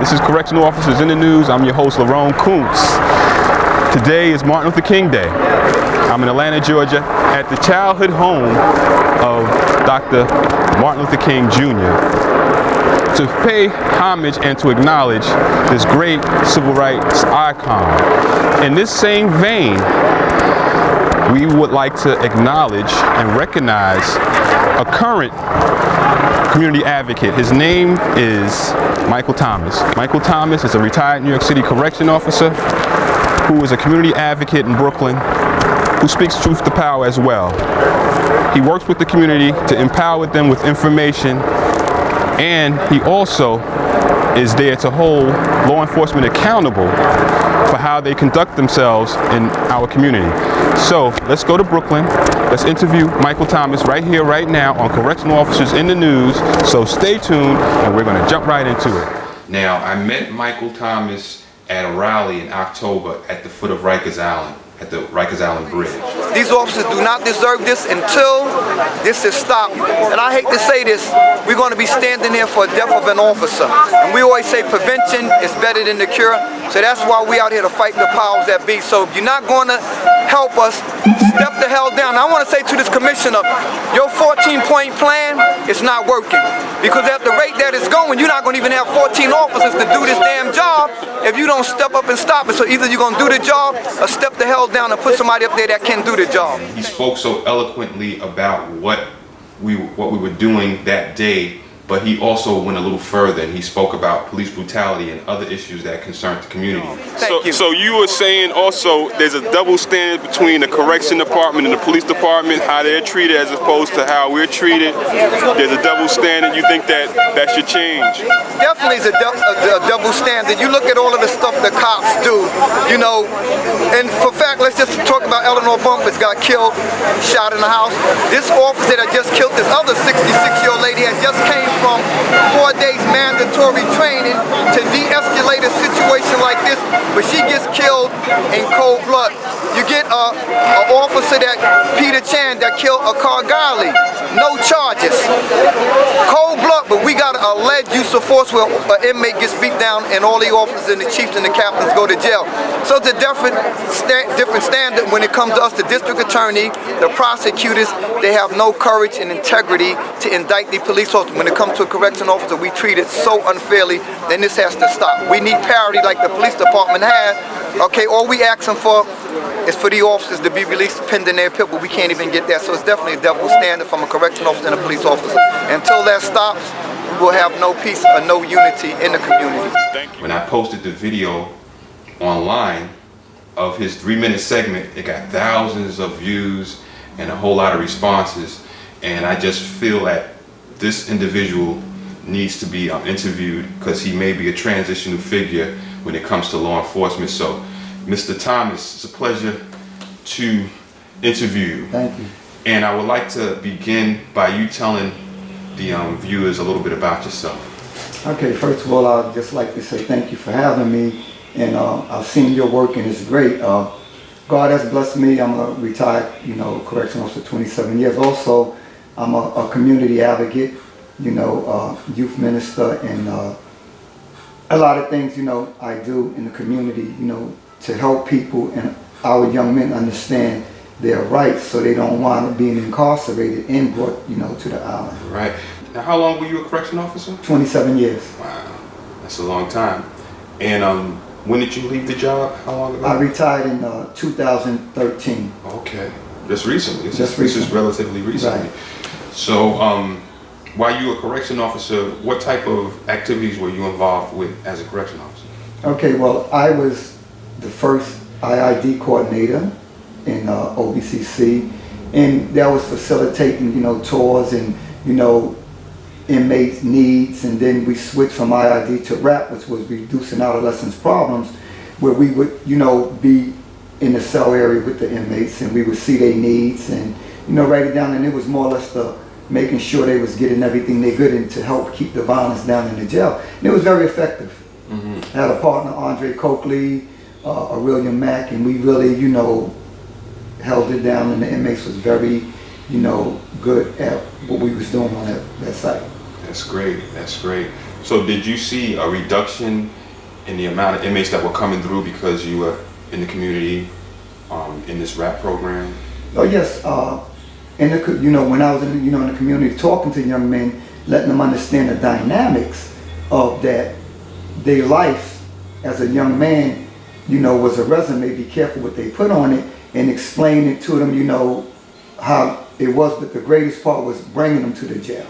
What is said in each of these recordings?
This is Correctional Officers in the News. I'm your host, Lerone Kuntz. Today is Martin Luther King Day. I'm in Atlanta, Georgia, at the childhood home of Dr. Martin Luther King Jr. to pay homage and to acknowledge this great civil rights icon. In this same vein, we would like to acknowledge and recognize a current community advocate. His name is Michael Thomas. Michael Thomas is a retired New York City correction officer who is a community advocate in Brooklyn who speaks truth to power as well. He works with the community to empower them with information, and he also is there to hold law enforcement accountable for how they conduct themselves in our community. So let's go to Brooklyn. Let's interview Michael Thomas right here, right now on Correctional Officers in the News. So stay tuned and we're going to jump right into it. Now, I met Michael Thomas at a rally in October at the foot of Rikers Island, at the Rikers Island Bridge. These officers do not deserve this until this is stopped. And I hate to say this, we're going to be standing here for the death of an officer. And we always say prevention is better than the cure. So that's why we out here to fight the powers that be. So if you're not going to help us, step the hell down. I want to say to this commissioner, your 14-point plan is not working. Because at the rate that it's going, you're not going to even have 14 officers to do this damn job if you don't step up and stop it. So either you're going to do the job or step the hell down and put somebody up there that can do the job. He spoke so eloquently about what we were doing that day, but he also went a little further and he spoke about police brutality and other issues that concern the community. So you were saying also there's a double standard between the correction department and the police department, how they're treated as opposed to how we're treated. There's a double standard. You think that should change? Definitely is a double standard. You look at all of the stuff the cops do, you know, and for fact, let's just talk about Eleanor Bumpus got killed, shot in the house. This officer that just killed this other 66-year-old lady had just came from 4 days mandatory training to de-escalate a situation like this, but she gets killed in cold blood. You get an officer that, Peter Chan, that killed a Gargali, no charges. Cold blood, but we got an alleged use of force where an inmate gets beat down and all the officers and the chiefs and the captains go to jail. So it's a different standard when it comes to us, the district attorney, the prosecutors. They have no courage and integrity to indict the police officer. When it comes to a correction officer, we treat it so unfairly, then this has to stop. We need parity like the police department has. Okay, all we asking for is for the officers to be released pending their appeal, but we can't even get that. So it's definitely a double standard from a correction officer and a police officer. Until that stops, we'll have no peace or no unity in the community. Thank you. When I posted the video online of his 3-minute segment, it got thousands of views and a whole lot of responses, and I just feel that this individual needs to be interviewed because he may be a transitional figure when it comes to law enforcement. So, Mr. Thomas, it's a pleasure to interview you. Thank you. And I would like to begin by you telling the viewers a little bit about yourself. Okay, first of all, I'd just like to say thank you for having me. And I've seen your work and it's great. God has blessed me. I'm a retired, correctional officer, 27 years. Also, I'm a community advocate, youth minister, and a lot of things, I do in the community, to help people and our young men understand their rights so they don't wind up being incarcerated and brought, to the island. Right. Now, how long were you a correction officer? 27 years. Wow, that's a long time. And when did you leave the job? How long ago? I retired in 2013. Okay, just recently. This is relatively recently. Right. So, while you were a correction officer, what type of activities were you involved with as a correction officer? Okay, well, I was the first IID coordinator in OBCC, and that was facilitating, tours and, inmates' needs, and then we switched from IID to RAP, which was reducing adolescents' problems, where we would, be in the cell area with the inmates, and we would see their needs and, write it down, and it was more or less the making sure they was getting everything they could and to help keep the violence down in the jail. And it was very effective. Mm-hmm. I had a partner, Andre Coakley, William Mack, and we really, held it down, and the inmates was very, good at what we was doing on that site. That's great. That's great. So did you see a reduction in the amount of inmates that were coming through because you were in the community, in this rap program? Oh yes, when I was in the community talking to young men, letting them understand the dynamics of that, their life as a young man, was a resume. Be careful what they put on it, and explain it to them. How it was, but the greatest part was bringing them to the jail.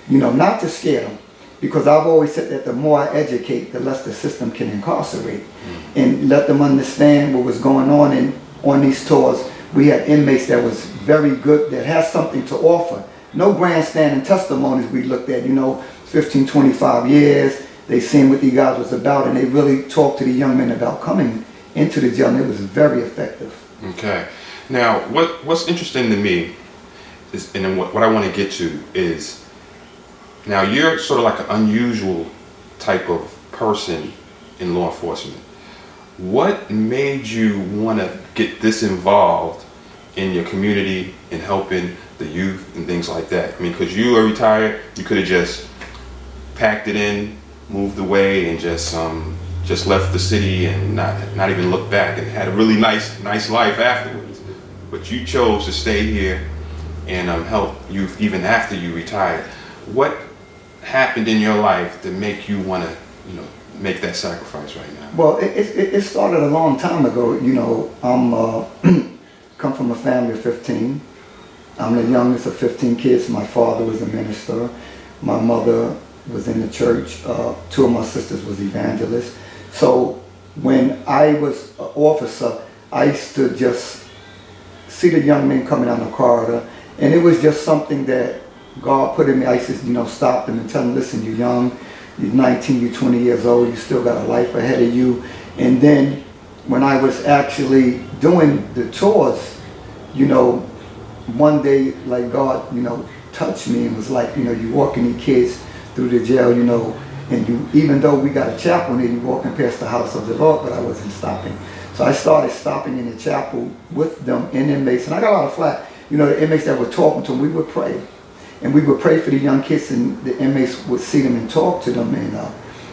Not to scare them, because I've always said that the more I educate, the less the system can incarcerate, and let them understand what was going on. And on these tours, we had inmates that was very good, that has something to offer. No grandstanding testimonies we looked at, 15, 25 years, they seen what these guys was about, and they really talked to the young men about coming into the jail, and it was very effective. Okay. Now, what's interesting to me is, and then what I want to get to is, now you're sort of like an unusual type of person in law enforcement. What made you want to get this involved in your community and helping the youth and things like that? I mean, because you are retired, you could have just packed it in, moved away, and just left the city and not even looked back and had a really nice life afterwards. But you chose to stay here and help youth even after you retired. What happened in your life to make you want to, make that sacrifice right now? Well, it started a long time ago. I'm come from a family of 15. I'm the youngest of 15 kids. My father was a minister. My mother was in the church. 2 of my sisters was evangelists. So when I was an officer, I used to just see the young men coming down the corridor, and it was just something that God put in me. I used to, stop them and tell them, listen, you're young, you're 19, you're 20 years old, you still got a life ahead of you. And then when I was actually doing the tours, one day, like God, touched me and was like, you walking these kids through the jail, and even though we got a chapel and you walking past the house of the Lord, but I wasn't stopping. So I started stopping in the chapel with them and inmates, and I got a lot of flack. The inmates that were talking to them, we would pray. And we would pray for the young kids, and the inmates would see them and talk to them, and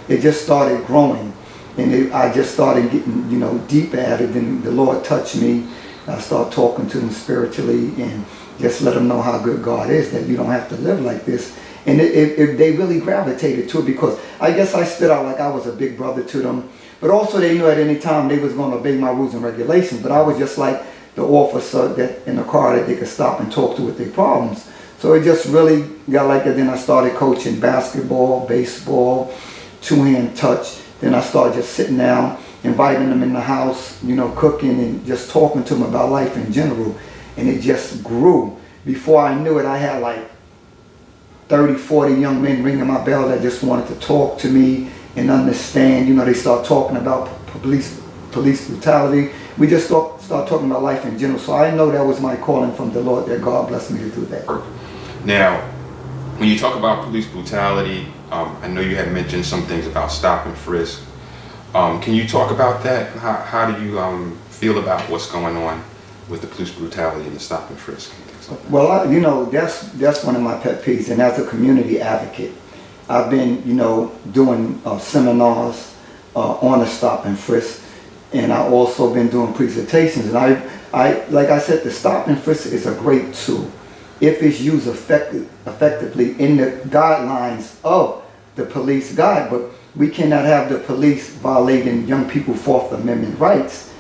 it just started growing. And I just started getting, deep at it, and the Lord touched me. I started talking to them spiritually and just let them know how good God is, that you don't have to live like this. And they really gravitated to it, because I guess I stood out like I was a big brother to them. But also they knew at any time they was going to obey my rules and regulations. But I was just like the officer that in the car that they could stop and talk to with their problems. So it just really got like that. Then I started coaching basketball, baseball, two-hand touch. Then I started just sitting down, inviting them in the house, cooking and just talking to them about life in general. And it just grew. Before I knew it, I had like 30, 40 young men ringing my bell that just wanted to talk to me and understand. They start talking about police brutality. We just start talking about life in general. So I know that was my calling from the Lord, that God blessed me to do that. Now, when you talk about police brutality, I know you had mentioned some things about stop and frisk. Can you talk about that? How do you feel about what's going on with the police brutality and the stop and frisk and things like that? Well, that's one of my pet peeves. And as a community advocate, I've been, doing seminars on the stop and frisk, and I've also been doing presentations. And I like I said, the stop and frisk is a great tool if it's used effectively in the guidelines of the police guide. But we cannot have the police violating young people's Fourth Amendment rights,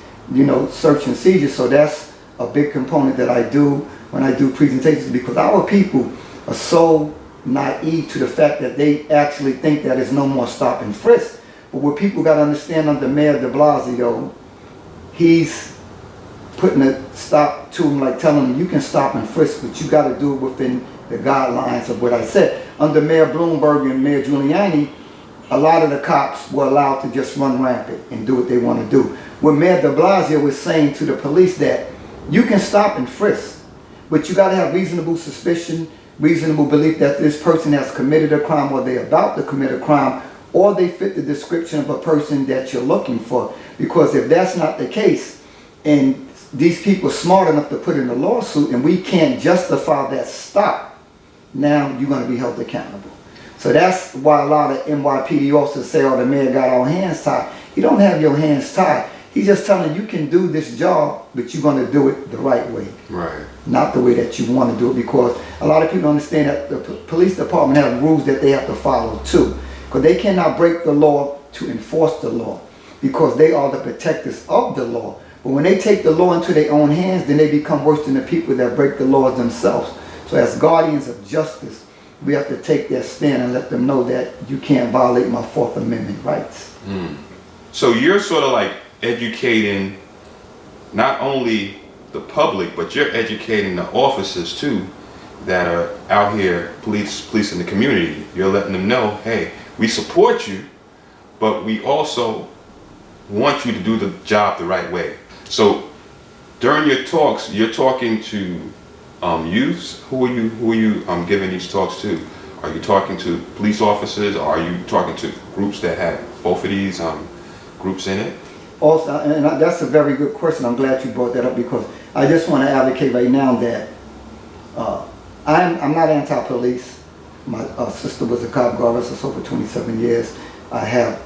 search and seizure. So that's a big component that I do when I do presentations, because our people are so naive to the fact that they actually think that there's no more stop and frisk. But what people got to understand, under Mayor de Blasio, he's putting a stop to them, like telling them you can stop and frisk, but you got to do it within the guidelines of what I said. Under Mayor Bloomberg and Mayor Giuliani, a lot of the cops were allowed to just run rampant and do what they want to do. When Mayor de Blasio was saying to the police that you can stop and frisk, but you got to have reasonable suspicion, reasonable belief that this person has committed a crime, or they're about to commit a crime, or they fit the description of a person that you're looking for. Because if that's not the case, and these people are smart enough to put in a lawsuit, and we can't justify that stop, now you're going to be held accountable. So that's why a lot of NYPD officers say, oh, the mayor got our hands tied. You don't have your hands tied. He's just telling you can do this job, but you're going to do it the right way. Right. Not the way that you want to do it, because a lot of people understand that the police department have rules that they have to follow too. Because they cannot break the law to enforce the law, because they are the protectors of the law. But when they take the law into their own hands, then they become worse than the people that break the laws themselves. So as guardians of justice, we have to take that stand and let them know that you can't violate my Fourth Amendment rights. So you're sort of like educating not only the public, but you're educating the officers too that are out here policing the community. You're letting them know, hey, we support you, but we also want you to do the job the right way. So during your talks, you're talking to youths. Who are you giving these talks to? Are you talking to police officers, or are you talking to groups that have both of these groups in it? Also, and that's a very good question. I'm glad you brought that up, because I just want to advocate right now that I'm not anti-police. My sister was a cop guard officer for 27 years. I have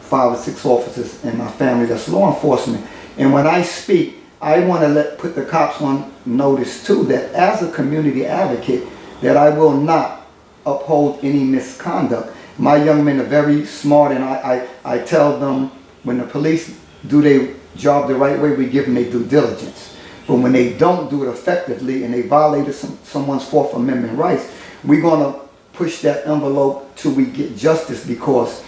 5 or 6 officers in my family that's law enforcement. And when I speak, I want to put the cops on notice too, that as a community advocate, that I will not uphold any misconduct. My young men are very smart, and I tell them, when the police do their job the right way, we give them their due diligence. But when they don't do it effectively and they violated someone's Fourth Amendment rights, we're going to push that envelope till we get justice, because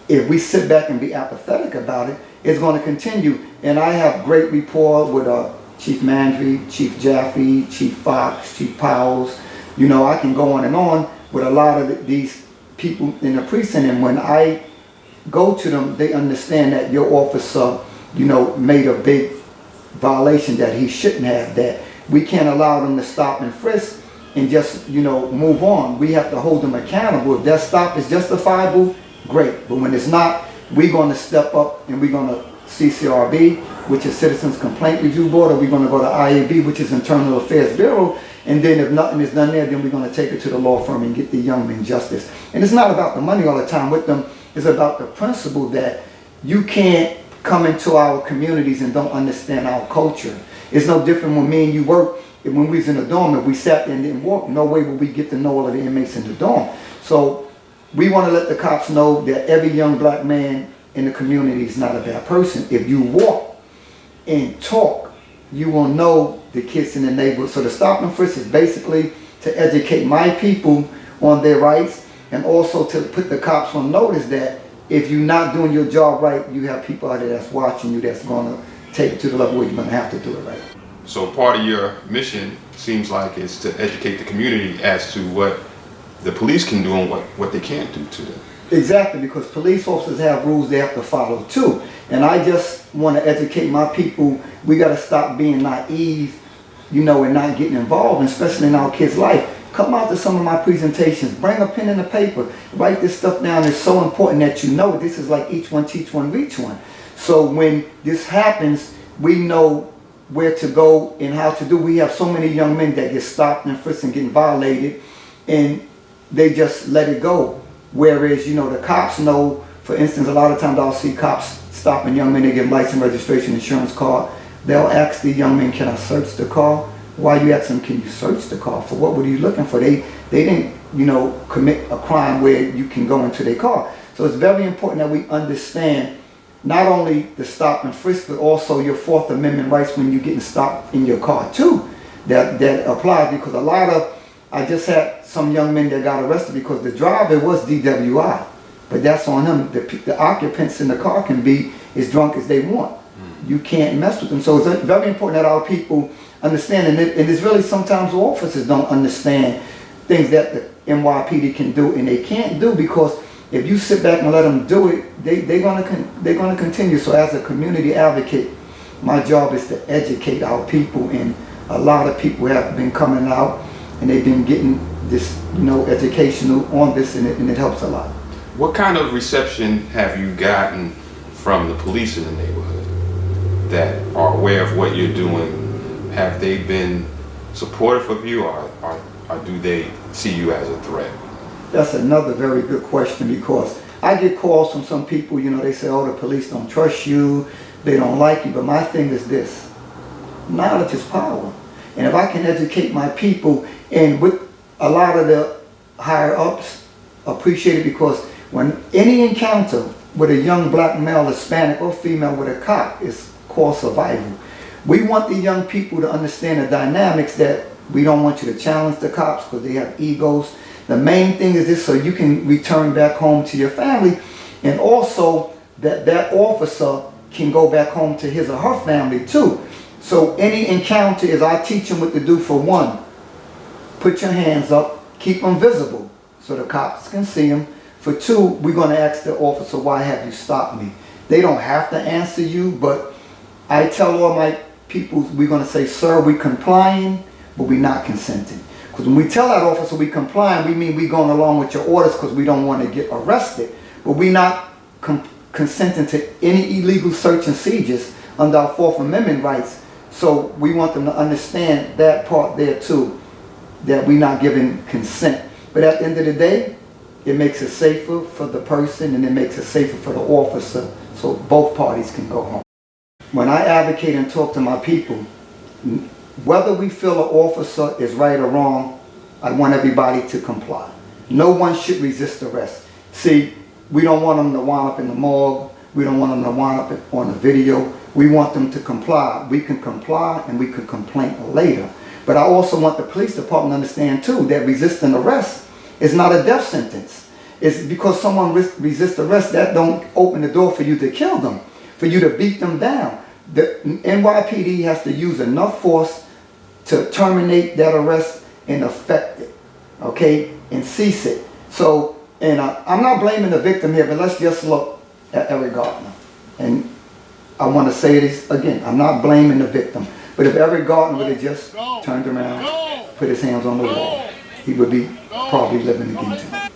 if we sit back and be apathetic about it, it's going to continue. And I have great rapport with Chief Mandry, Chief Jaffe, Chief Fox, Chief Powles. You know, I can go on and on with a lot of these people in the precinct, and when I go to them, they understand that your officer, you know, made a big violation that he shouldn't have, that we can't allow them to stop and frisk and just, you know, move on. We have to hold them accountable. If that stop is justifiable, great. But when it's not, we're going to step up and we're going to CCRB, which is Citizens Complaint Review Board, or we're going to go to IAB, which is Internal Affairs Bureau. And then if nothing is done there, then we're going to take it to the law firm and get the young men justice. And it's not about the money all the time with them. It's about the principle that you can't come into our communities and don't understand our culture. It's no different when me and you work. When we was in the dorm, if we sat there and didn't walk, no way would we get to know all of the inmates in the dorm. So we want to let the cops know that every young black man in the community is not a bad person. If you walk and talk, you will know the kids in the neighborhood. So the stop and frisk is basically to educate my people on their rights, and also to put the cops on notice that if you're not doing your job right, you have people out there that's watching you, that's going to take it to the level where you're going to have to do it right. So part of your mission seems like is to educate the community as to what the police can do and what they can't do to them. Exactly, because police officers have rules they have to follow too. And I just want to educate my people. We got to stop being naive, you know, and not getting involved, especially in our kids' life. Come out to some of my presentations, bring a pen and a paper, write this stuff down. It's so important that you know this is like each one, teach one, reach one. So when this happens, we know where to go and how to do. We have so many young men that get stopped and frisked and getting violated, and they just let it go. Whereas, you know, the cops know, for instance, a lot of times I'll see cops stopping young men, they give license, registration, insurance card. They'll ask the young men, can I search the car? Why you ask them, can you search the car? For what were you looking for? They didn't, you know, commit a crime where you can go into their car. So it's very important that we understand not only the stop and frisk, but also your Fourth Amendment rights when you're getting stopped in your car too. That applies, because a lot of, I just had some young men that got arrested because the driver was DWI, but that's on them. The occupants in the car can be as drunk as they want. You can't mess with them. So it's very important that our people understand, and it's really sometimes officers don't understand things that the NYPD can do and they can't do, because if you sit back and let them do it, they're gonna continue. So as a community advocate, my job is to educate our people, and a lot of people have been coming out and they've been getting this, you know, educational on this, and it helps a lot. What kind of reception have you gotten from the police in the neighborhood that are aware of what you're doing? Have they been supportive of you, or do they see you as a threat? That's another very good question, because I get calls from some people, you know, they say, oh, the police don't trust you, they don't like you. But my thing is this: knowledge is power. And if I can educate my people, and with a lot of the higher ups appreciate it, because when any encounter with a young black male, Hispanic or female with a cop is called survival. We want the young people to understand the dynamics, that we don't want you to challenge the cops because they have egos. The main thing is this: so you can return back home to your family, and also that officer can go back home to his or her family too. So any encounter is, I teach them what to do. For one, put your hands up, keep them visible so the cops can see them. For two, we're going to ask the officer, why have you stopped me? They don't have to answer you, but I tell all my people, we're going to say, sir, we're complying, but we're not consenting. Because when we tell that officer we complying, we mean we're going along with your orders because we don't want to get arrested. But we're not consenting to any illegal search and seizures under our Fourth Amendment rights. So we want them to understand that part there too, that we're not giving consent. But at the end of the day, it makes it safer for the person, and it makes it safer for the officer, so both parties can go home. When I advocate and talk to my people, whether we feel an officer is right or wrong, I want everybody to comply. No one should resist arrest. See, we don't want them to wind up in the morgue. We don't want them to wind up on the video. We want them to comply. We can comply and we can complain later. But I also want the police department to understand too that resisting arrest is not a death sentence. It's because someone resists arrest, that don't open the door for you to kill them, for you to beat them down. The NYPD has to use enough force to terminate that arrest and affect it, okay, and cease it. So, and I'm not blaming the victim here, but let's just look at Eric Garner. And I want to say this again, I'm not blaming the victim, but if Eric Garner would have just turned around, put his hands on the wall, he would be probably living again tonight.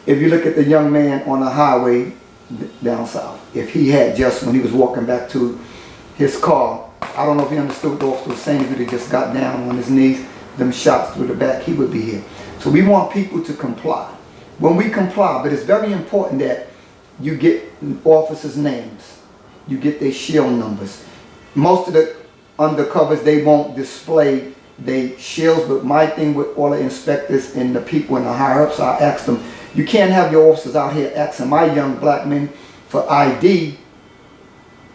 If you look at the young man on the highway down south, if he had just, when he was walking back to his car, I don't know if he understood what the officer was saying, if he just got down on his knees, them shots through the back, he would be here. So we want people to comply. When we comply, but it's very important that you get officers' names, you get their shield numbers. Most of the undercovers, they won't display their shields, but my thing with all the inspectors and the people in the higher ups, I ask them, you can't have your officers out here asking my young black men for ID,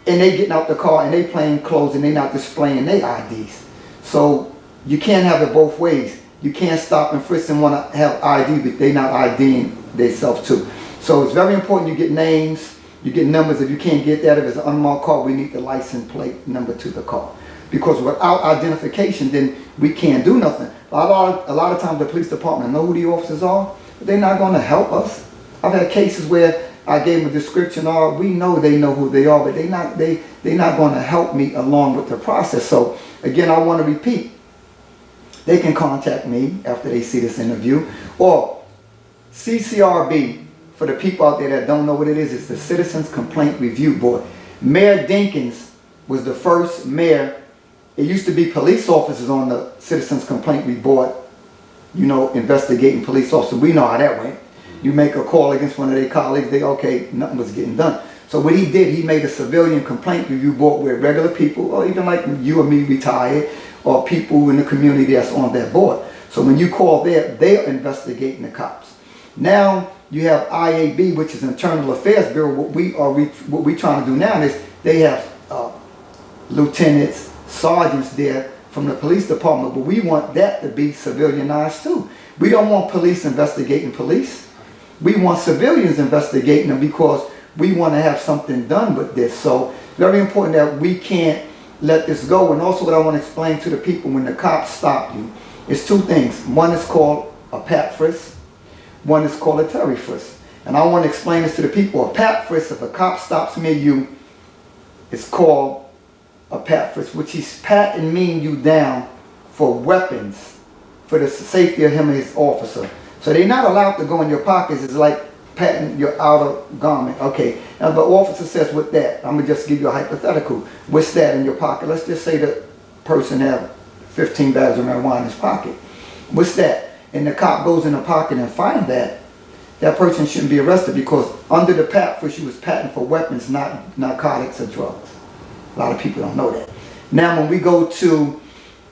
and they getting out the car and they plain clothes and they not displaying their IDs. So you can't have it both ways. You can't stop and frisk and want to have ID, but they not IDing themselves too. So it's very important you get names, you get numbers. If you can't get that, if it's an unmarked car, we need the license plate number to the car. Because without identification, then we can't do nothing. A lot of times the police department know who the officers are, but they're not going to help us. I've had cases where I gave them a description, or we know they know who they are, but they're not going to help me along with the process. So again, I want to repeat, they can contact me after they see this interview, or CCRB, for the people out there that don't know what it is, it's the Citizens Complaint Review Board. Mayor Dinkins was the first mayor. It used to be police officers on the Citizens Complaint Review Board, you know, investigating police officers. We know how that went. You make a call against one of their colleagues, okay, nothing was getting done. So what he did, he made a civilian complaint review board where regular people, or even like you or me retired, or people in the community that's on that board. So when you call there, they're investigating the cops. Now you have IAB, which is Internal Affairs Bureau. What we trying to do now is they have lieutenants, sergeants there from the police department, but we want that to be civilianized too. We don't want police investigating police. We want civilians investigating them because we want to have something done with this. So very important that we can't let this go. And also what I want to explain to the people when the cops stop you is two things. One is called a pat frisk. One is called a Terry frisk. And I want to explain this to the people. A pat frisk, if a cop stops me, it's called a pat frisk, which he's patting me and you down for weapons, for the safety of him and his officer. So they're not allowed to go in your pockets. It's like patting your outer garment. Okay, now the officer says, with that, I'm going to just give you a hypothetical. What's that in your pocket? Let's just say the person have 15 bags of marijuana in his pocket. What's that? And the cop goes in the pocket and finds that. that person shouldn't be arrested, because under the PAT frisk, you was patting for weapons, not narcotics or drugs. A lot of people don't know that. Now, when we go to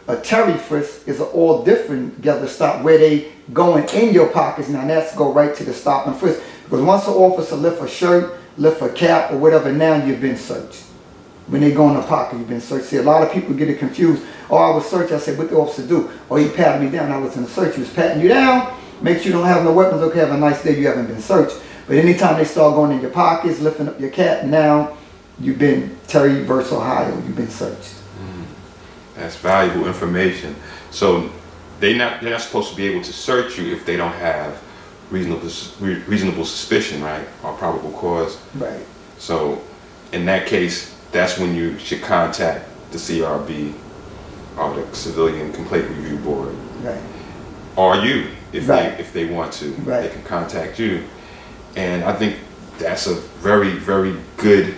a Terry frisk, is all different together stop, where they going in your pockets. Now that's go right to the stop and frisk, because once an officer lift a shirt, lift a cap or whatever, now you've been searched. When they go in the pocket, you've been searched. See, a lot of people get it confused. Oh, I was searched. I said, what the officer do? Oh, he patted me down. I was in a search. He was patting you down. Make sure you don't have no weapons. Okay, have a nice day. You haven't been searched. But anytime they start going in your pockets, lifting up your cap, now you've been Terry versus Ohio. You've been searched. That's valuable information. So they're not supposed to be able to search you if they don't have reasonable suspicion, right, or probable cause. Right. So in that case, that's when you should contact the CRB or the Civilian Complaint Review Board. Right. Or you, if Right. they want to, Right. they can contact you. And I think that's a very, very good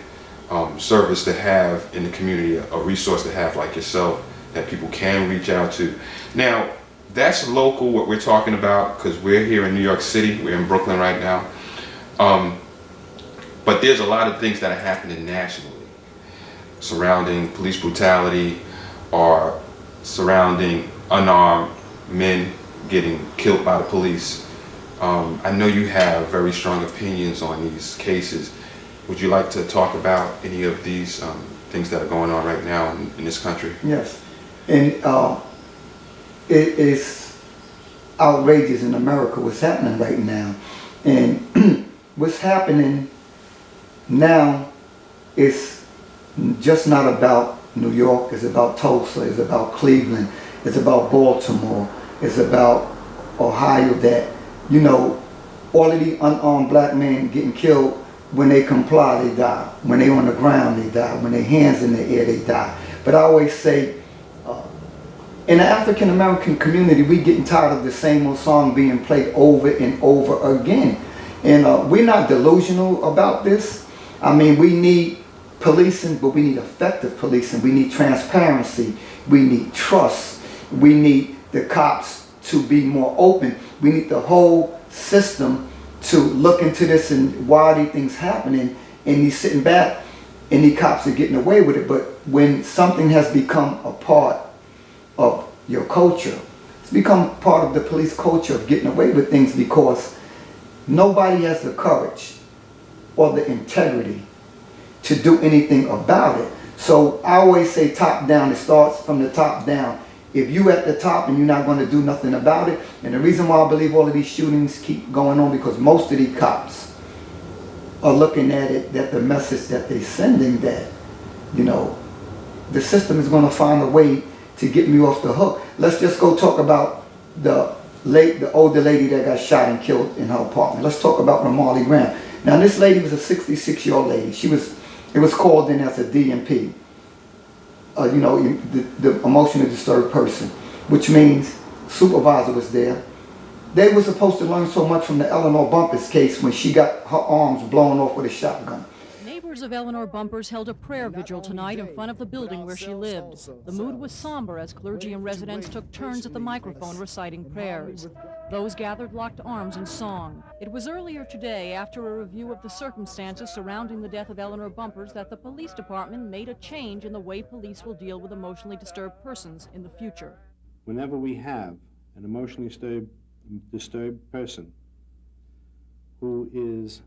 service to have in the community, a resource to have like yourself that people can reach out to. Now, that's local, what we're talking about, because we're here in New York City. We're in Brooklyn right now. But there's a lot of things that are happening nationally surrounding police brutality or surrounding unarmed men getting killed by the police. I know you have very strong opinions on these cases. Would you like to talk about any of these things that are going on right now in this country? Yes. And it is outrageous in America what's happening right now. And what's happening now is just not about New York. It's about Tulsa. It's about Cleveland. It's about Baltimore. It's about Ohio, that, you know, all of the unarmed black men getting killed, when they comply, they die. When they on the ground, they die. When their hands in the air, they die. But I always say, in the African American community, we getting tired of the same old song being played over and over again. And we're not delusional about this. I mean, we need policing, but we need effective policing. We need transparency. We need trust. We need the cops to be more open. We need the whole system to look into this and why are these things happening, and he's sitting back and the cops are getting away with it. But when something has become a part of your culture, it's become part of the police culture of getting away with things, because nobody has the courage or the integrity to do anything about it. So I always say top down. It starts from the top down. If you at the top and you're not going to do nothing about it, and the reason why I believe all of these shootings keep going on, because most of these cops are looking at it, that the message that they're sending, that, you know, the system is going to find a way to get me off the hook. Let's just go talk about the older lady that got shot and killed in her apartment. Let's talk about Ramarley Graham. Now, this lady was a 66-year-old lady. It was called in as a DMP. You know, the emotionally disturbed person, which means supervisor was there. They were supposed to learn so much from the Eleanor Bumpurs case when she got her arms blown off with a shotgun. Neighbors of Eleanor Bumpurs held a prayer vigil tonight in front of the building where she lived. The mood was somber as clergy and residents took turns at the microphone reciting prayers. Those gathered locked arms in song. It was earlier today, after a review of the circumstances surrounding the death of Eleanor Bumpurs, that the police department made a change in the way police will deal with emotionally disturbed persons in the future. Whenever we have an emotionally disturbed person who is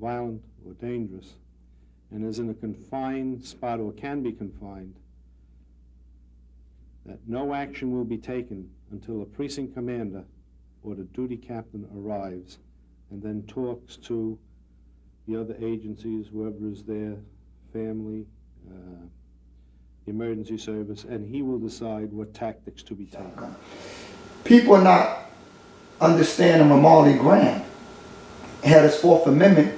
violent or dangerous and is in a confined spot or can be confined, that no action will be taken until a precinct commander or the duty captain arrives and then talks to the other agencies, whoever is there, family, the emergency service, and he will decide what tactics to be taken. People are not understanding Ramarley Graham had his Fourth Amendment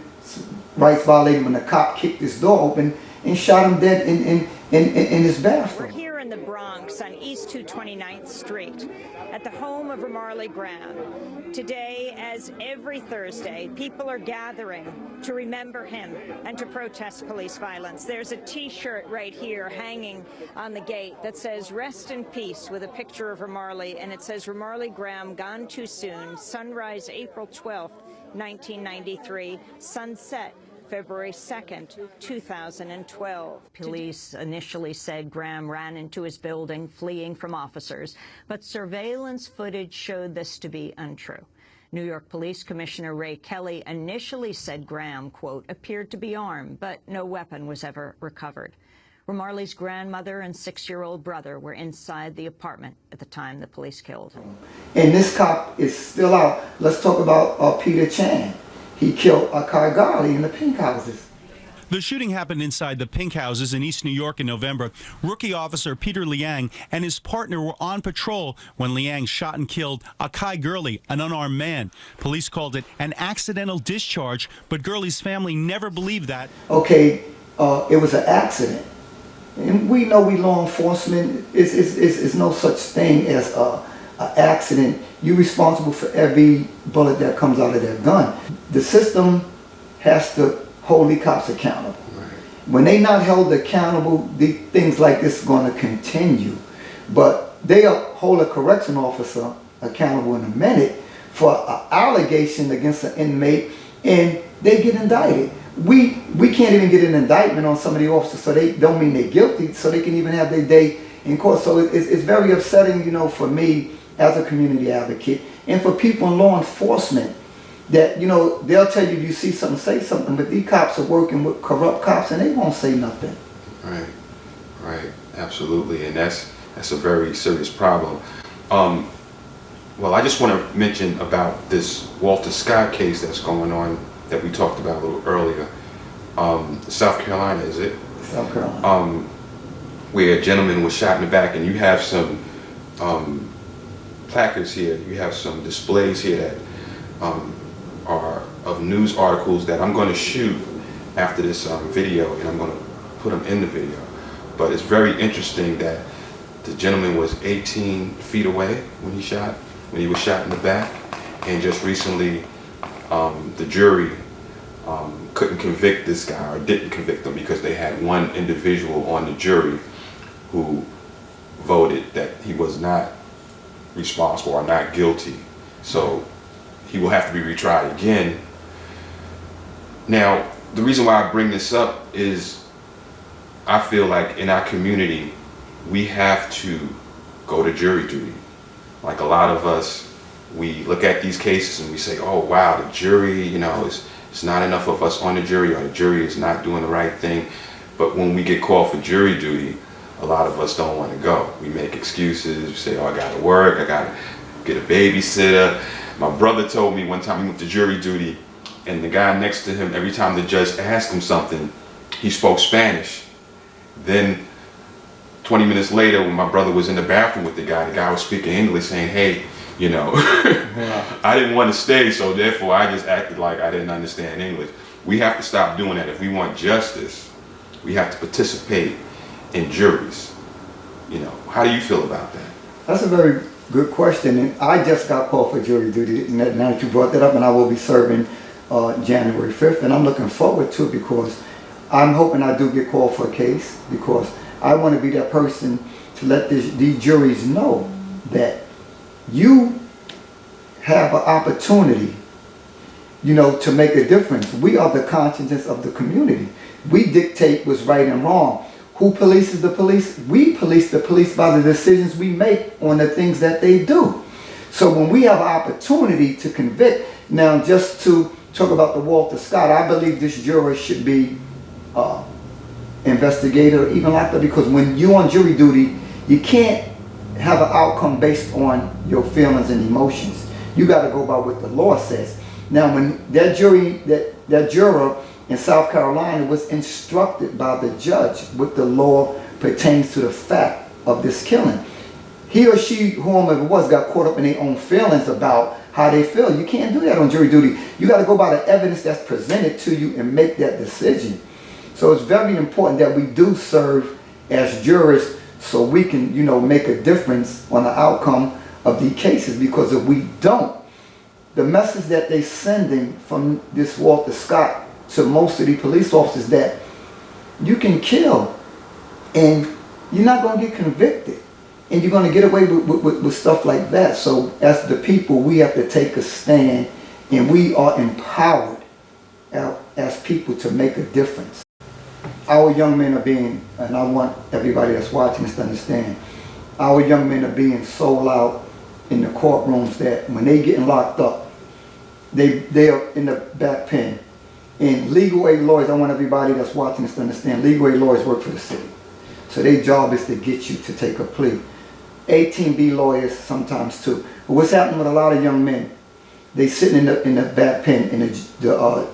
rights violated when the cop kicked his door open and shot him dead in his bathroom. We're here in the Bronx on East 229th Street at the home of Ramarley Graham. Today, as every Thursday, people are gathering to remember him and to protest police violence. There's a T-shirt right here hanging on the gate that says "Rest in Peace" with a picture of Ramarley, and it says "Ramarley Graham gone too soon, sunrise April 12th 1993, sunset February 2nd, 2012. Police initially said Graham ran into his building, fleeing from officers, but surveillance footage showed this to be untrue. New York Police Commissioner Ray Kelly initially said Graham, quote, appeared to be armed, but no weapon was ever recovered. Ramarley's grandmother and 6-year-old brother were inside the apartment at the time the police killed him. And this cop is still out. Let's talk about Peter Chan. He killed Akai Ghali in the Pink Houses. The shooting happened inside the Pink Houses in East New York in November. Rookie officer Peter Liang and his partner were on patrol when Liang shot and killed Akai Ghali, an unarmed man. Police called it an accidental discharge, but Ghali's family never believed that. Okay, it was an accident. And we know law enforcement is no such thing as an accident. You're responsible for every bullet that comes out of that gun. The system has to hold the cops accountable. Right. When they not held accountable, things like this are going to continue. But they'll hold a correction officer accountable in a minute for an allegation against an inmate, and they get indicted. We can't even get an indictment on some of the officers, so they don't mean they're guilty, so they can even have their day in court. So it's very upsetting, you know, for me as a community advocate, and for people in law enforcement, that, you know, they'll tell you if you see something, say something, but these cops are working with corrupt cops and they won't say nothing. Right, right, absolutely, and that's a very serious problem. Well, I just want to mention about this Walter Scott case that's going on that we talked about a little earlier. South Carolina, is it? South Carolina. Where a gentleman was shot in the back, and you have some placards here, you have some displays here that are of news articles that I'm going to shoot after this video, and I'm going to put them in the video. But it's very interesting that the gentleman was 18 feet away when he was shot in the back, and just recently the jury couldn't convict this guy, or didn't convict him, because they had one individual on the jury who voted that he was not responsible or not guilty. So he will have to be retried again. Now, the reason why I bring this up is I feel like in our community, we have to go to jury duty. Like a lot of us, we look at these cases and we say, oh wow, the jury, you know, it's not enough of us on the jury, or the jury is not doing the right thing. But when we get called for jury duty, a lot of us don't want to go. We make excuses, we say, oh, I gotta work, I gotta get a babysitter. My brother told me one time he went to jury duty, and the guy next to him, every time the judge asked him something, he spoke Spanish. Then 20 minutes later, when my brother was in the bathroom with the guy was speaking English, saying, hey, you know, I didn't want to stay, so therefore I just acted like I didn't understand English. We have to stop doing that. If we want justice, we have to participate in juries. You know, how do you feel about that? That's a very good question, and I just got called for jury duty, and now that you brought that up, and I will be serving January 5th, and I'm looking forward to it, because I'm hoping I do get called for a case, because I want to be that person to let these juries know that you have an opportunity, you know, to make a difference. We are the conscience of the community. We dictate what's right and wrong. Who polices the police? We police the police by the decisions we make on the things that they do. So when we have an opportunity to convict, now just to talk about the Walter Scott, I believe this juror should be investigator, even like that, because when you're on jury duty, you can't have an outcome based on your feelings and emotions. You got to go by what the law says. Now, when that juror in South Carolina was instructed by the judge what the law pertains to the fact of this killing, he or she, whomever it was, got caught up in their own feelings about how they feel. You can't do that on jury duty. You got to go by the evidence that's presented to you and make that decision. So it's very important that we do serve as jurors, so we can, you know, make a difference on the outcome of these cases. Because if we don't, the message that they're sending from this Walter Scott to most of the police officers, that you can kill and you're not going to get convicted, and you're going to get away with stuff like that. So as the people, we have to take a stand And we are empowered as people to make a difference. Our young men are being, and I want everybody that's watching this to understand, our young men are being sold out in the courtrooms that when they getting locked up, they are in the back pen. And legal aid lawyers, I want everybody that's watching this to understand, legal aid lawyers work for the city. So their job is to get you to take a plea. 18B lawyers sometimes too. But what's happening with a lot of young men, they sitting in the back pen and the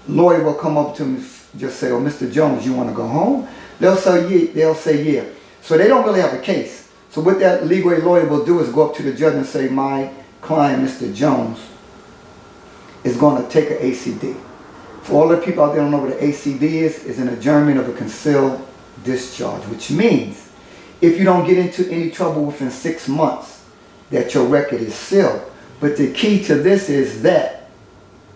lawyer will come up to them and just say, oh, Mr. Jones, you want to go home? They'll say yeah. So they don't really have a case. So what that legal aid lawyer will do is go up to the judge and say, my client, Mr. Jones, is going to take an ACD. For all the people out there who don't know what an ACD is an adjournment of a concealed discharge, which means if you don't get into any trouble within 6 months, that your record is sealed. But the key to this is that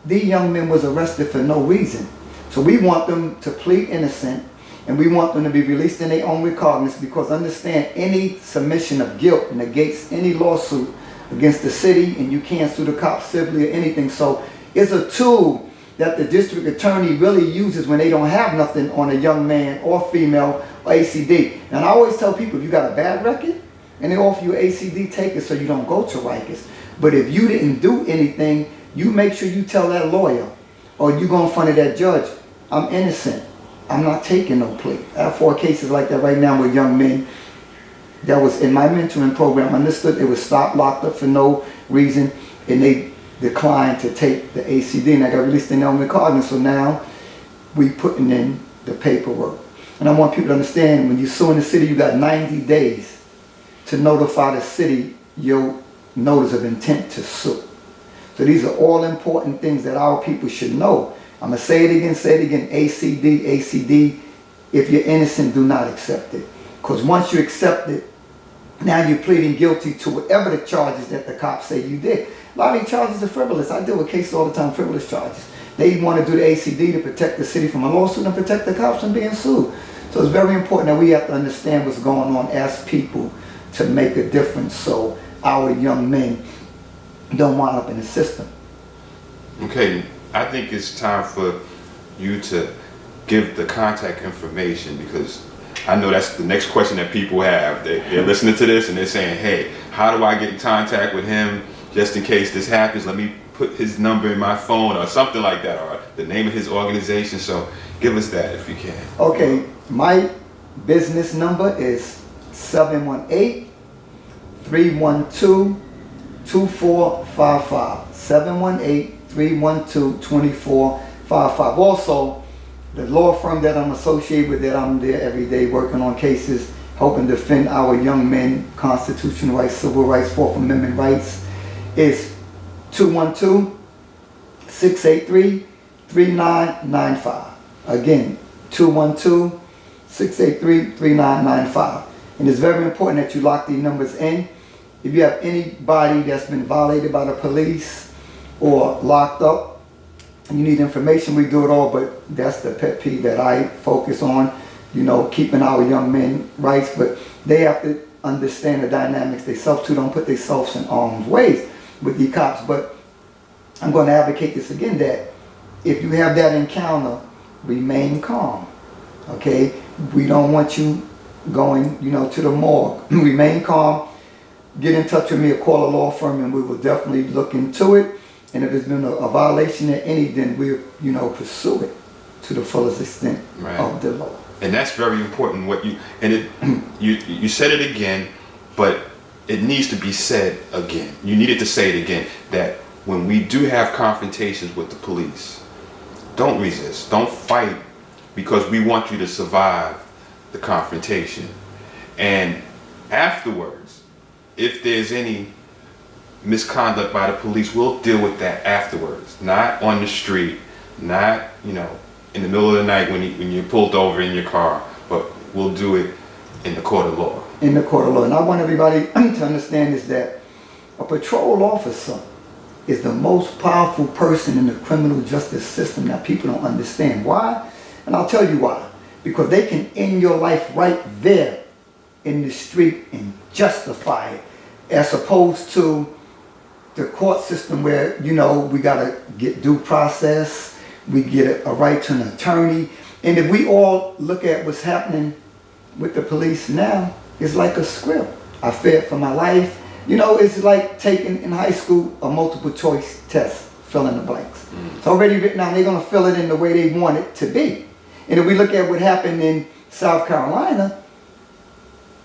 these young men was arrested for no reason. So we want them to plead innocent, and we want them to be released in their own recognizance, because understand, any submission of guilt negates any lawsuit against the city, and you can't sue the cops civilly or anything. So it's a tool that the district attorney really uses when they don't have nothing on a young man or female or ACD. And I always tell people, if you got a bad record and they offer you ACD, take it so you don't go to Rikers. But if you didn't do anything, you make sure you tell that lawyer, or you go in front of that judge, I'm innocent. I'm not taking no plea. I have 4 cases like that right now with young men that was in my mentoring program. Understood they were stopped, locked up for no reason, and they declined to take the ACD, and I got released in their own recognizance. So now we putting in the paperwork. And I want people to understand, when you sue in the city, you got 90 days to notify the city your notice of intent to sue. So these are all important things that our people should know. I'm going to say it again, ACD, ACD. If you're innocent, do not accept it. Because once you accept it, now you're pleading guilty to whatever the charges that the cops say you did. A lot of these charges are frivolous. I deal with cases all the time, frivolous charges. They want to do the ACD to protect the city from a lawsuit and protect the cops from being sued. So it's very important that we have to understand what's going on as people to make a difference, so our young men don't wind up in the system. Okay, I think it's time for you to give the contact information, because I know that's the next question that people have. They're listening to this and they're saying, hey, how do I get in contact with him just in case this happens? Let me put his number in my phone or something like that, or the name of his organization. So give us that if you can. Okay, my business number is 718-312-2455. 718-312-2455. Also, the law firm that I'm associated with, that I'm there every day working on cases, helping defend our young men, constitutional rights, civil rights, 4th Amendment rights, is 212-683-3995. Again, 212-683-3995. And it's very important that you lock these numbers in. If you have anybody that's been violated by the police or locked up, and you need information, we do it all, but that's the pet peeve that I focus on, you know, keeping our young men rights. But they have to understand the dynamics. They self too don't put themselves in harm's way with the cops. But I'm going to advocate this again, that if you have that encounter, remain calm. Okay? We don't want you going, you know, to the morgue. Remain calm. Get in touch with me or call a law firm, and we will definitely look into it. And if there's been a violation of any, then we'll, you know, pursue it to the fullest extent of the law. And that's very important. What you and it, you said it again, but it needs to be said again. You needed to say it again, that when we do have confrontations with the police, don't resist, don't fight, because we want you to survive the confrontation. And afterwards, if there's any misconduct by the police, we'll deal with that afterwards, not on the street, not, you know, in the middle of the night when you're pulled over in your car, but we'll do it in the court of law. In the court of law. And I want everybody to understand is that a patrol officer is the most powerful person in the criminal justice system that people don't understand. Why? And I'll tell you why. Because they can end your life right there in the street and justify it, as opposed to the court system where, you know, we gotta get due process, we get a right to an attorney. And if we all look at what's happening with the police now, it's like a script. I feared for my life. You know, it's like taking in high school a multiple choice test, fill in the blanks. It's already written down, they're gonna fill it in the way they want it to be. And if we look at what happened in South Carolina,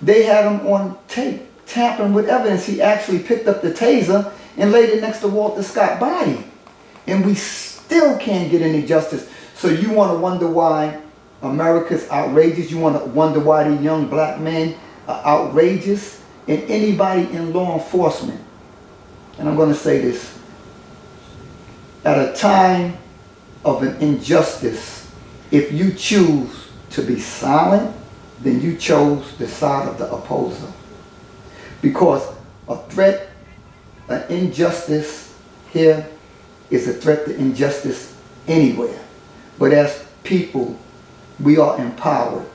they had him on tape, tampering with evidence. He actually picked up the taser and laid it next to Walter Scott's body. And we still can't get any justice. So you want to wonder why America's outrageous. You want to wonder why the young black men are outrageous. And anybody in law enforcement, and I'm going to say this, at a time of an injustice, if you choose to be silent, then you chose the side of the opposer. Because a threat, an injustice here is a threat to injustice anywhere. But as people, we are empowered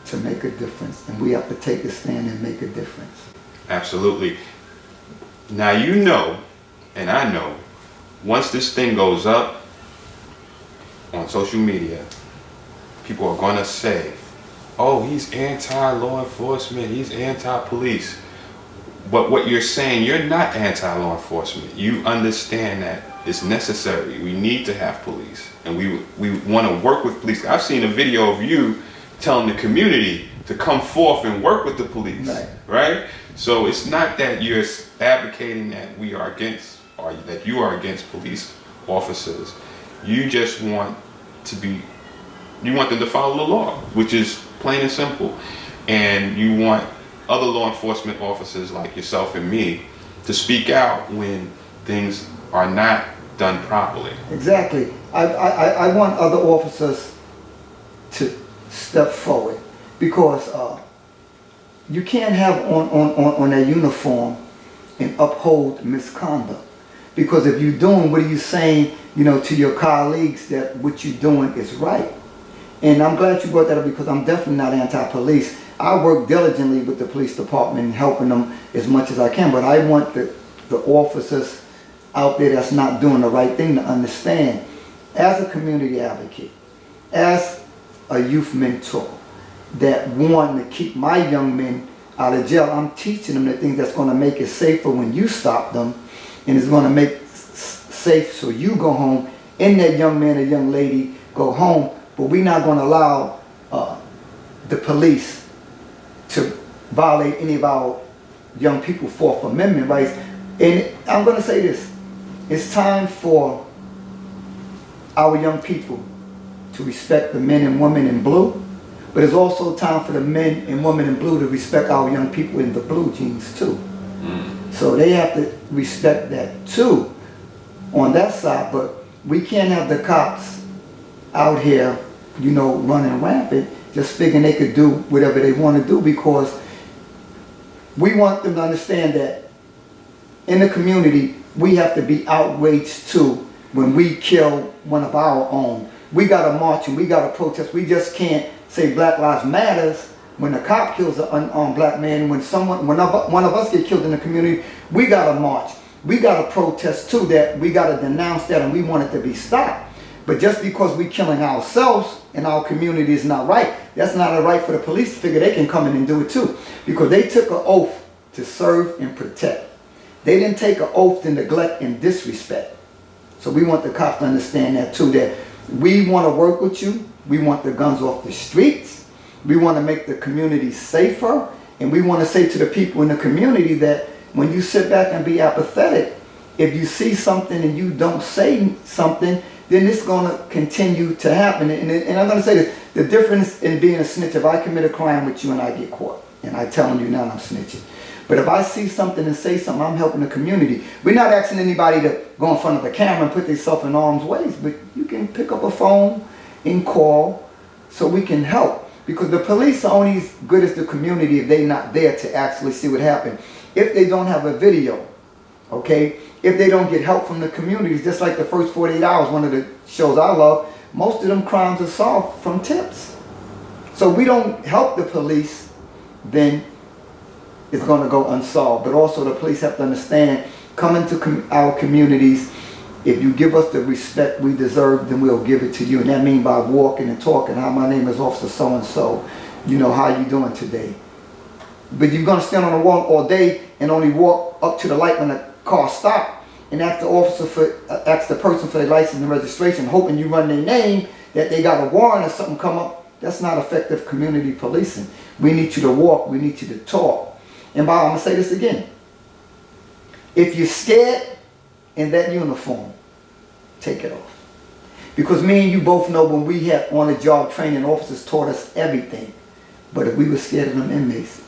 to make a difference, and we have to take a stand and make a difference. Absolutely. Now you know, and I know, once this thing goes up on social media, people are going to say, oh, he's anti-law enforcement, he's anti-police. But what you're saying, you're not anti-law enforcement. You understand that it's necessary. We need to have police, and we want to work with police. I've seen a video of you telling the community to come forth and work with the police, right? So it's not that you're advocating that we are against, or that you are against police officers. You just want to be, you want them to follow the law, which is plain and simple. And you want other law enforcement officers like yourself and me to speak out when things are not done properly. Exactly. I want other officers to step forward, because you can't have on a uniform and uphold misconduct. Because if you're doing, what are you saying, you know, to your colleagues that what you're doing is right? And I'm glad you brought that up, because I'm definitely not anti-police. I work diligently with the police department, helping them as much as I can, but I want the officers out there that's not doing the right thing to understand, as a community advocate, as a youth mentor, that want to keep my young men out of jail, I'm teaching them the things that's going to make it safer when you stop them, and it's going to make safe so you go home, and that young man or young lady go home. But we're not going to allow the police to violate any of our young people Fourth Amendment rights. And I'm going to say this, it's time for our young people to respect the men and women in blue, but it's also time for the men and women in blue to respect our young people in the blue jeans too. So they have to respect that too on that side. But we can't have the cops out here, you know, running rampant, just figuring they could do whatever they want to do, because we want them to understand that in the community, we have to be outraged too when we kill one of our own. We got to march and we got to protest. We just can't say Black Lives Matters when a cop kills an unarmed black man. When one of us get killed in the community, we got to march. We got to protest too, that we got to denounce that, and we want it to be stopped. But just because we're killing ourselves in our community is not right. That's not a right for the police to figure they can come in and do it too. Because they took an oath to serve and protect. They didn't take an oath to neglect and disrespect. So we want the cops to understand that too, that we want to work with you. We want the guns off the streets. We want to make the community safer. And we want to say to the people in the community that when you sit back and be apathetic, if you see something and you don't say something, then it's going to continue to happen. And I'm going to say this, the difference in being a snitch, if I commit a crime with you and I get caught, and I telling you now I'm snitching. But if I see something and say something, I'm helping the community. We're not asking anybody to go in front of a camera and put themselves in harm's way, but you can pick up a phone and call so we can help. Because the police are only as good as the community if they're not there to actually see what happened. If they don't have a video, okay? If they don't get help from the communities, just like the first 48 hours, one of the shows I love, most of them crimes are solved from tips. So we don't help the police, then it's going to go unsolved. But also the police have to understand come into our communities. If you give us the respect we deserve, then we'll give it to you. And that means by walking and talking. Hi, my name is Officer so-and-so. You know, how you doing today? But you're going to stand on the wall all day and only walk up to the light when the car stops and ask the person for their license and registration, hoping you run their name, that they got a warrant or something come up. That's not effective community policing. We need you to walk. We need you to talk. And I'm going to say this again. If you're scared in that uniform, take it off. Because me and you both know when we had on-the-job training, officers taught us everything. But if we were scared of them inmates,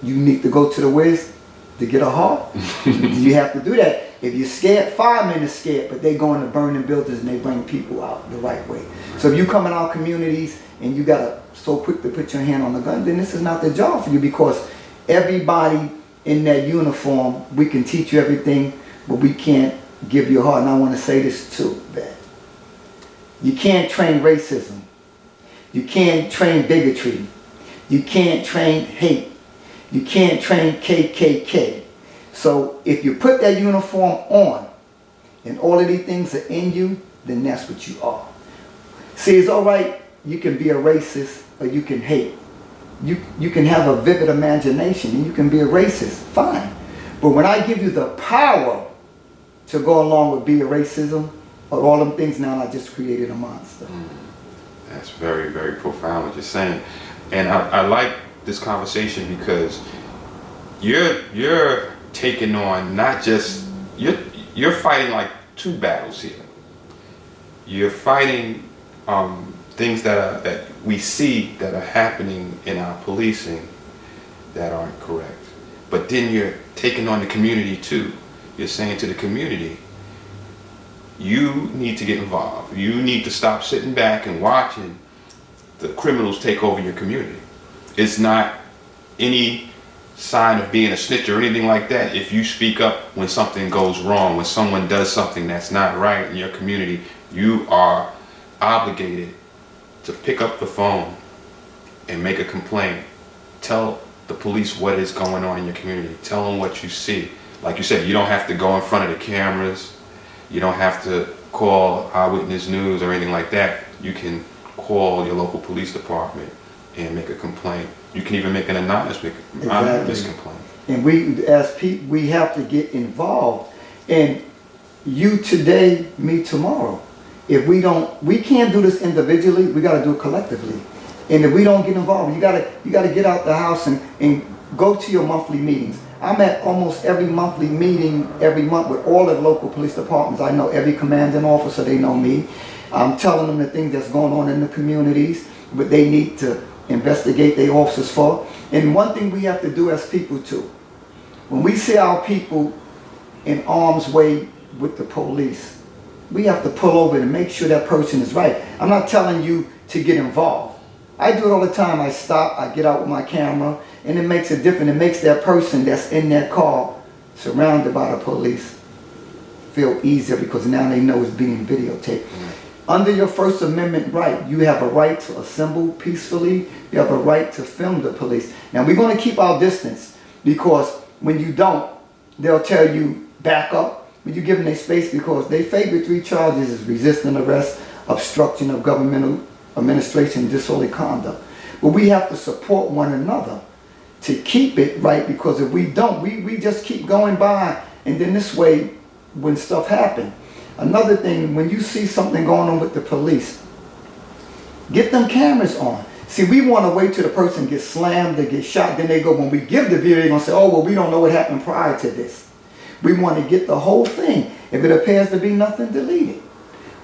you need to go to the whiz to get a heart. You have to do that. If you're scared, firemen are scared, but they go into burning buildings and they bring people out the right way. So if you come in our communities and you got so quick to put your hand on the gun, then this is not the job for you, because everybody in that uniform, we can teach you everything, but we can't give you a heart. And I want to say this too, that you can't train racism. You can't train bigotry. You can't train hate. You can't train KKK. So if you put that uniform on and all of these things are in you, then that's what you are. See, it's all right, you can be a racist or you can hate. You can have a vivid imagination and you can be a racist, fine. But when I give you the power to go along with being racism or all them things, now I just created a monster. That's very, very profound what you're saying. And I like this conversation because you're taking on not just, you're fighting like two battles here. You're fighting things that we see that are happening in our policing that aren't correct. But then you're taking on the community too. You're saying to the community, you need to get involved. You need to stop sitting back and watching the criminals take over your community. It's not any sign of being a snitch or anything like that. If you speak up when something goes wrong, when someone does something that's not right in your community, you are obligated to pick up the phone and make a complaint. Tell the police what is going on in your community. Tell them what you see. Like you said, you don't have to go in front of the cameras. You don't have to call Eyewitness News or anything like that. You can call your local police department and make a complaint. You can even make an anonymous complaint. And we, as people, we have to get involved. And you today, me tomorrow. If we can't do this individually. We got to do it collectively. And if we don't get involved, you gotta get out the house and go to your monthly meetings. I'm at almost every monthly meeting every month with all the local police departments. I know every commanding officer, they know me. I'm telling them the things that's going on in the communities, but they need to investigate their officers for. And one thing we have to do as people too, when we see our people in harm's way with the police, we have to pull over and make sure that person is right. I'm not telling you to get involved. I do it all the time. I stop, I get out with my camera, and it makes a difference. It makes that person that's in that car surrounded by the police feel easier, because now they know it's being videotaped. Under your First Amendment right, you have a right to assemble peacefully. You have a right to film the police. Now, we're going to keep our distance, because when you don't, they'll tell you back up. But you give them their space, because their favorite 3 charges is resisting arrest, obstruction of governmental administration, disorderly conduct. But we have to support one another to keep it right, because if we don't, we just keep going by, and then this way, when stuff happens. Another thing, when you see something going on with the police, get them cameras on. See, we want to wait till the person gets slammed, they get shot, then they go, when we give the video, they're going to say, oh, well, we don't know what happened prior to this. We want to get the whole thing. If it appears to be nothing, delete it.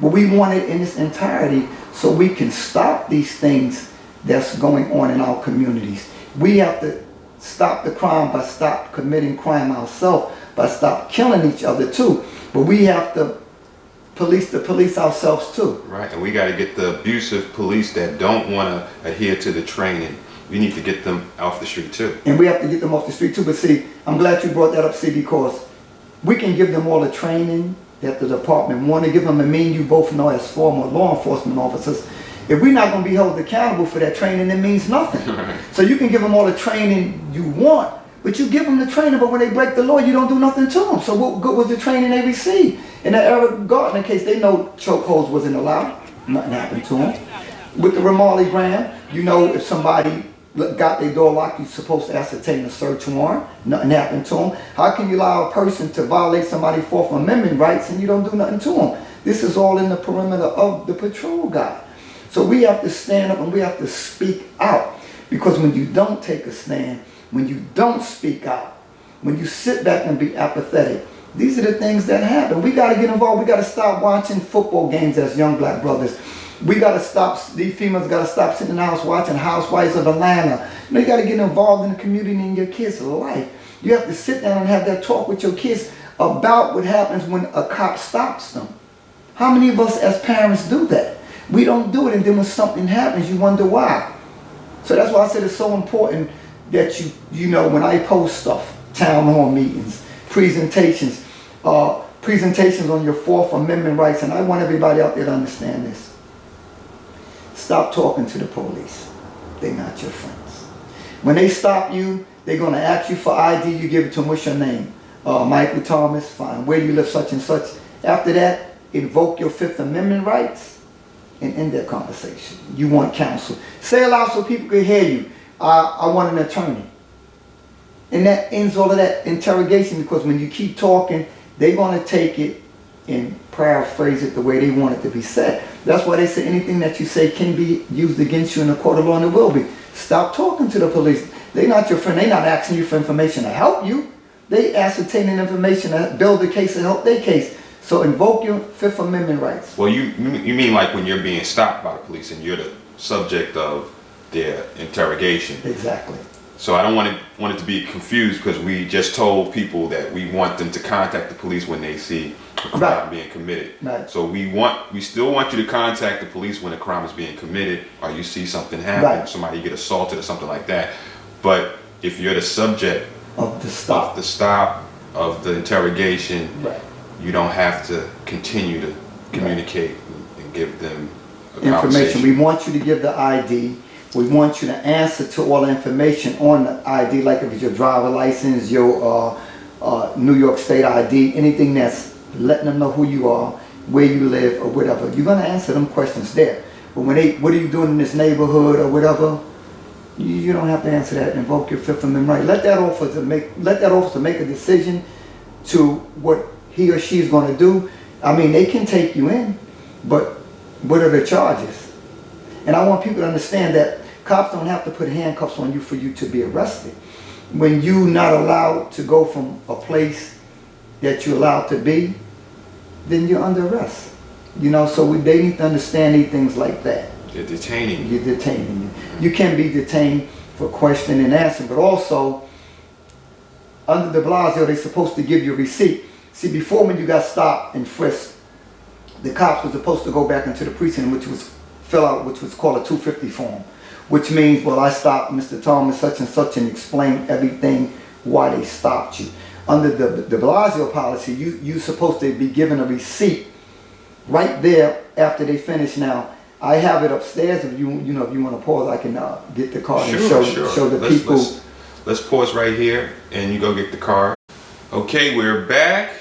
But we want it in its entirety, so we can stop these things that's going on in our communities. We have to stop the crime by stop committing crime ourselves, by stop killing each other too. But we have to police the police ourselves too. Right, and we got to get the abusive police that don't want to adhere to the training. We need to get them off the street too. And we have to get them off the street too. But see, I'm glad you brought that up, see, because we can give them all the training that the department want to give them. And me and you both know, as former law enforcement officers, if we're not going to be held accountable for that training, it means nothing. Right. So you can give them all the training you want, But you give them the training, but when they break the law, you don't do nothing to them. So what good was the training they received? In the Eric Gardner case, they know chokeholds wasn't allowed. Nothing happened to them. With the Ramarley Graham, you know if somebody got their door locked, you're supposed to ascertain a search warrant. Nothing happened to them. How can you allow a person to violate somebody's Fourth Amendment rights and you don't do nothing to them? This is all in the perimeter of the patrol guy. So we have to stand up and we have to speak out. Because when you don't take a stand, when you don't speak out, when you sit back and be apathetic, these are the things that happen. We got to get involved. We got to stop watching football games as young black brothers. We got to stop, these females got to stop sitting in the house watching Housewives of Atlanta. You know, you got to get involved in the community and your kids' life. You have to sit down and have that talk with your kids about what happens when a cop stops them. How many of us as parents do that? We don't do it, and then when something happens, you wonder why. So that's why I said it's so important that you know, when I post stuff, town hall meetings, presentations on your Fourth Amendment rights, and I want everybody out there to understand this. Stop talking to the police. They're not your friends. When they stop you, they're going to ask you for ID. You give it to them. What's your name? Michael Thomas. Fine. Where do you live? Such and such. After that, invoke your Fifth Amendment rights and end that conversation. You want counsel. Say it loud so people can hear you. I want an attorney. And that ends all of that interrogation, because when you keep talking, they're going to take it and paraphrase it the way they want it to be said. That's why they say anything that you say can be used against you in a court of law, and it will be. Stop talking to the police. They're not your friend. They're not asking you for information to help you. They ascertaining information to build a case and help their case. So invoke your Fifth Amendment rights. Well, you mean like when you're being stopped by the police and you're the subject of their interrogation. Exactly. So I don't want it to be confused, because we just told people that we want them to contact the police when they see a crime being committed. Right. So we still want you to contact the police when a crime is being committed, or you see something happen, Right. somebody get assaulted or something like that. But if you're the subject Of the stop. of the interrogation, Right. you don't have to continue to communicate and give them Information. We want you to give the ID. We want you to answer to all the information on the ID, like if it's your driver license, your New York State ID, anything that's letting them know who you are, where you live, or whatever. You're going to answer them questions there. But when what are you doing in this neighborhood or whatever, you don't have to answer that. Invoke your Fifth Amendment right. Let that officer make a decision to what he or she is going to do. I mean, they can take you in, but what are the charges? And I want people to understand that cops don't have to put handcuffs on you for you to be arrested. When you're not allowed to go from a place that you're allowed to be, then you're under arrest. You know, so they need to understand these things like that. They're detaining you. You're detaining you. You can be detained for question and answer, but also under de Blasio, they're supposed to give you a receipt. See, before, when you got stopped and frisked, the cops were supposed to go back into the precinct, which was fill out, which was called a 250 form, which means, well, I stopped Mr. Thomas such and such and explained everything why they stopped you. Under the de Blasio policy, you're supposed to be given a receipt right there after they finish. Now, I have it upstairs. If you want to pause, I can get the card and show the people. Let's pause right here, and you go get the card. Okay, we're back.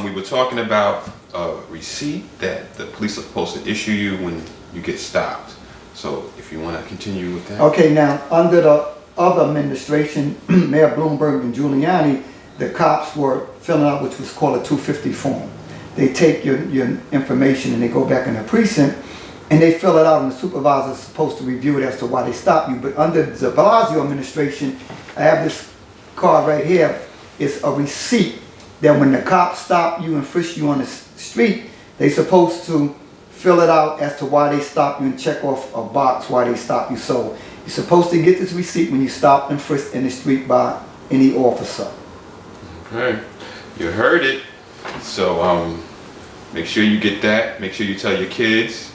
We were talking about a receipt that the police are supposed to issue you when you get stopped. So if you want to continue with that. Okay, now under the other administration, Mayor Bloomberg and Giuliani, the cops were filling out which was called a 250 form. They take your information and they go back in the precinct and they fill it out, and the supervisor is supposed to review it as to why they stopped you. But under the Blasio administration, I have this card right here. It's a receipt that when the cops stop you and frisk you on the street, they're supposed to fill it out as to why they stopped you and check off a box why they stopped you. So you're supposed to get this receipt when you stop and frisked in the street by any officer. Okay, you heard it. So make sure you get that. Make sure you tell your kids,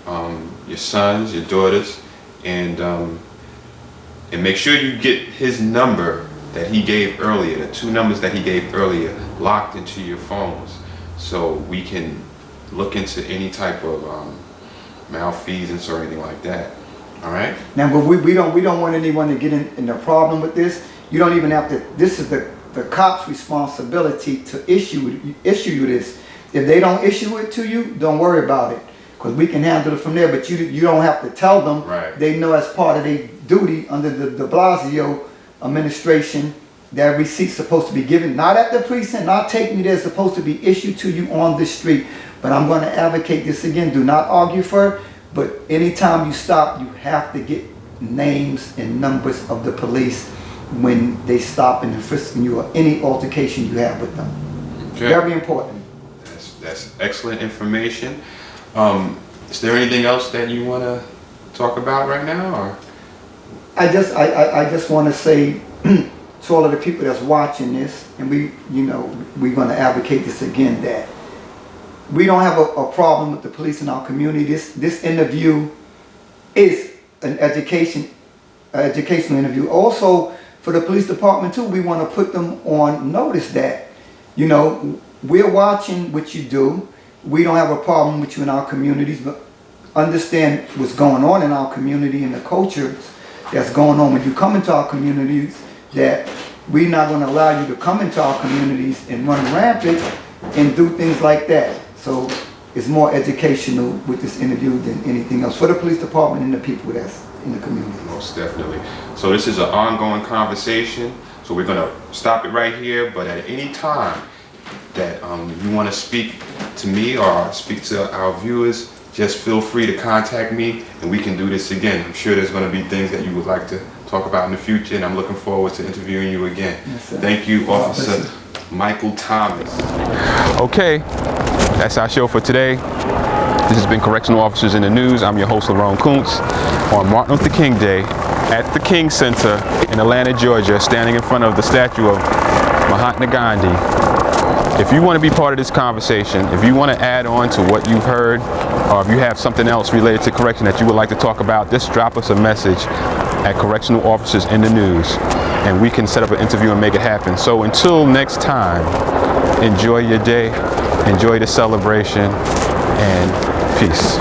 your sons, your daughters, and make sure you get his number that he gave earlier, the 2 numbers that he gave earlier, locked into your phones, so we can look into any type of malfeasance or anything like that. All right. Now, but we don't want anyone to get in a problem with this. You don't even have to, this is the cop's responsibility to issue you this. If they don't issue it to you, don't worry about it, because we can handle it from there, but you don't have to tell them. Right. They know as part of their duty under the de Blasio administration that receipt's supposed to be given, not at the precinct, not taking it, they're supposed to be issued to you on the street. But I'm going to advocate this again, do not argue for it, but anytime you stop, you have to get names and numbers of the police when they stop and frisking you or any altercation you have with them. Okay. Very important. That's excellent information. Is there anything else that you want to talk about right now, or? I just want to say to all of the people that's watching this, and we're going to advocate this again, that we don't have a problem with the police in our community. This interview is an educational interview. Also, for the police department too, we want to put them on notice that, we're watching what you do. We don't have a problem with you in our communities, but understand what's going on in our community and the cultures that's going on when you come into our communities, that we're not going to allow you to come into our communities and run rampant and do things like that. So it's more educational with this interview than anything else for the police department and the people that's in the community. Most definitely. So this is an ongoing conversation. So we're going to stop it right here, but at any time that you want to speak to me or speak to our viewers, just feel free to contact me and we can do this again. I'm sure there's going to be things that you would like to talk about in the future, and I'm looking forward to interviewing you again. Yes, thank you, Officer Michael Thomas. Okay, that's our show for today. This has been Correctional Officers in the News. I'm your host, Lerone Kuntz, on Martin Luther King Day at the King Center in Atlanta, Georgia, standing in front of the statue of Mahatma Gandhi. If you want to be part of this conversation, if you want to add on to what you've heard, or if you have something else related to correction that you would like to talk about, just drop us a message at Correctional Officers in the News, and we can set up an interview and make it happen. So until next time, enjoy your day, enjoy the celebration, and peace.